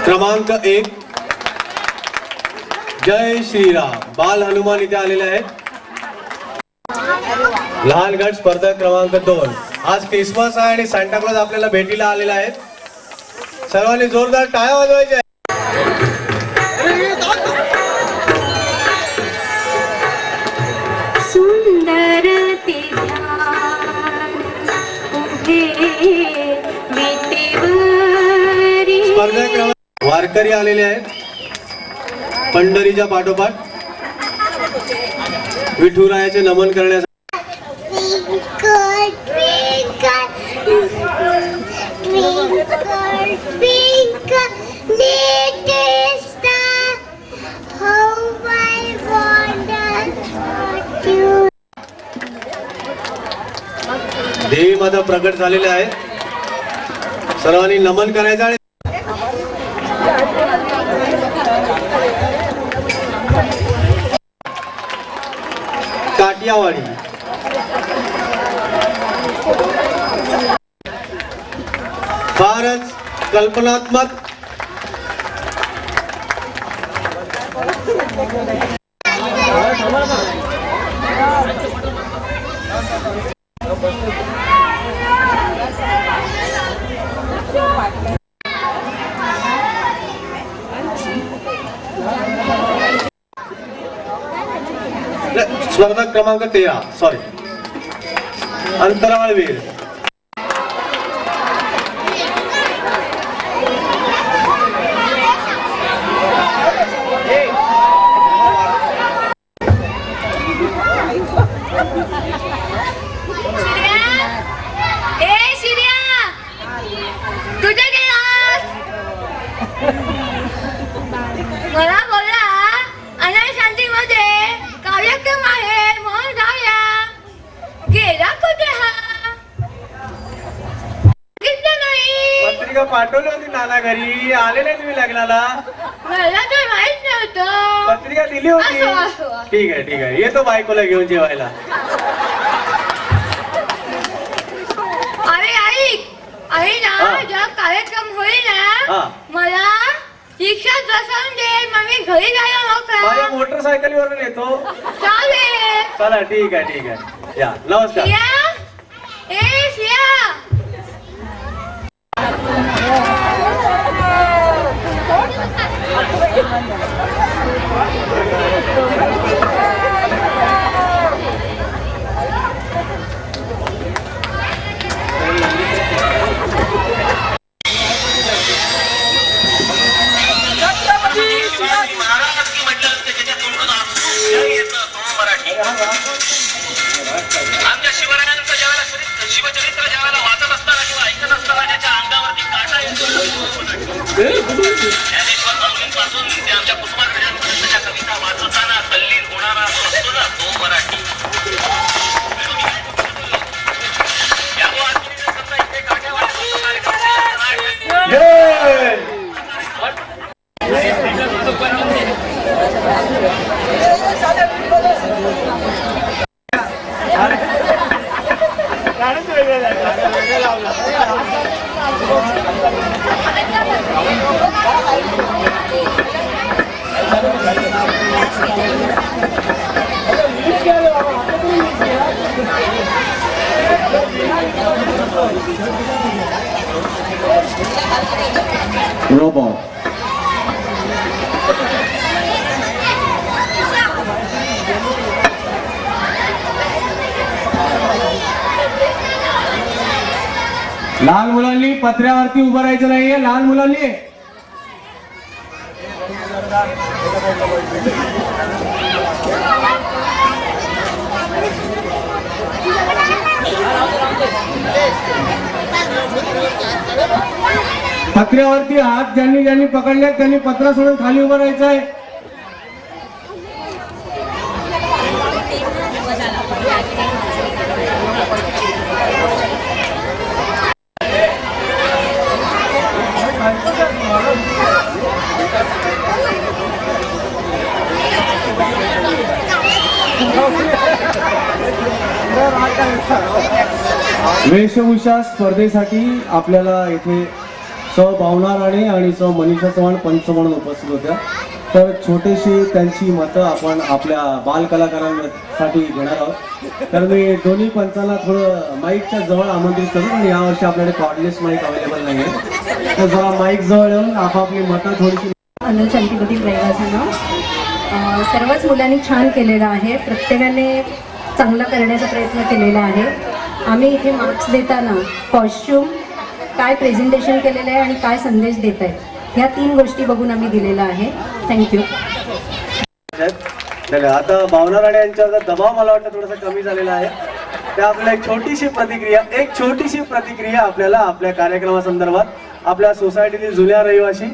क्रमांक 1 जय श्रीराम बाल हनुमान इथे आलेले आहेत। लहान गट स्पर्धा क्रमांक 2 आज क्रिसमस आहे आणि सांता क्लॉज आपल्याला भेटीला आलेला आहे। सर्वांनी जोरदार टाळ्या वाजवायच्या। सुंदर ते ध्यान उभे विटेवरी। स्पर्धा क्रमांक वारकरी आलेले आहेत पंढरीच्या पाठोपाठ विठुरायाचे नमन करण्यासाठी। देवी माता प्रकट झालेले आहे। सर्वांनी नमन करायचं आणि काटियावाडी फारच कल्पनात्मक स्पर्धा क्रमांक 13 सॉरी अंतराळवीर मला बोला अनाथ शांतीमध्ये कार्यक्रम आहे म्हणून जाऊया। गेला कुठे हा नाही? पत्रिका पाठवली होती नाना घरी आले नाही तुम्ही लग्नाला? मला तर माहित नव्हतं। पत्रिका दिली होती। ठीक आहे येतो बायकोला घेऊन जेवायला। अरे आई ना जेव्हा कार्यक्रम होईल ना मला रिक्षात बसवून दे मग मी घरी जायला नव्हता। माझ्या मोटरसायकलीवरून येतो। चालेल चला ठीक आहे या नमस्कार। सिया आमच्या शिवरायांचं ज्यावेळेला शिवचरित्र ज्यावेळेला वाचत असताना किंवा ऐकत असताना त्याच्या अंगावरती काटा येतो। ज्ञानेश्वर माऊलींपासून ते आमच्या कुसुमाग्रजांपर्यंतच्या कविता वाचताना तल्लीन होणारा असतो ना तो मराठी। इथे काट्यावाडी रोबोट लहान मुलांनी पत्र्यावरती उभं राहायचं नाहीये। लहान मुलांनी पत्र्यावरती हात ज्यांनी पकडले त्यांनी पत्र सोडून खाली उभं राहायचं आहे। वेशभूषा स्पर्धेसाठी आपल्याला इथे सौ भावना राणे आणि सौ मनीषा चव्हाण पंच म्हणून उपस्थित होत्या. तर छोटीशी त्यांची मतं आपण आपल्या बालकलाकारांसाठी घेणार आहोत. तर मी दोन्ही पंचांना थोडं माईकच्या जवळ आमंत्रित करू. आणि यावर्षी आपल्याकडे कॉर्डलेस माईक अवेलेबल नाही आहे, तर जरा माईक जवळ येऊन आपापली मतं थोडीशी. अनुज शांतीपती रहिवाशांना सर्वच मुलांनी छान केलेलं आहे. प्रत्येकाने चांगला करण्याचा प्रयत्न केलेला आहे. आम्ही इथे मार्क्स देताना कॉस्ट्यूम, काय प्रेझेंटेशन केलेलं आहे आणि काय संदेश देत आहेत, ह्या 3 गोष्टी बघून आम्ही दिलेला आहे. थँक्यू. आता भावना राणे यांच्यावर दबाव मला वाटतं थोडासा कमी झालेला आहे. त्या आपल्याला एक छोटीशी प्रतिक्रिया आपल्याला आपल्या कार्यक्रमासंदर्भात आपल्या सोसायटीतील जुन्या रहिवासी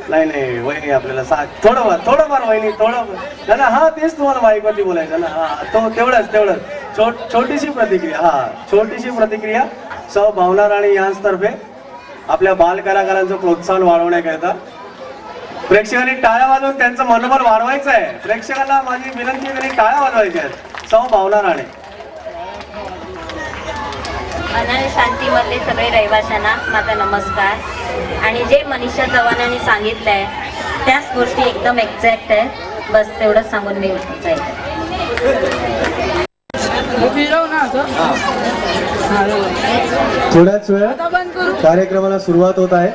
नाही वहिनी आपल्याला थोडंफार वहिनी थोडं ना. हा तेच तुम्हाला माईकवरती बोलायचं ना. हा तेवढंच छोटीशी प्रतिक्रिया सौ भावना राणे यांतर्फे आपल्या बालकलाकारांचं प्रोत्साहन वाढवण्याकरिता प्रेक्षकांनी टाळ्या वाजवून त्यांचं मनोबल वाढवायचं आहे. प्रेक्षकांना माझी विनंती आहे, त्यांनी टाळ्या वाजवायच्या आहेत. सौ भावना राणे. अनंत शांतीमधले सगळे रहिवाशांना माझा नमस्कार. आणि जे मनीषा चव्हाणांनी सांगितलंय त्याच गोष्टी एकदम एक्झॅक्ट आहे. बस तेवढंच सांगून मी जाईल. थोड्याच वेळात कार्यक्रमाला सुरुवात होत आहे.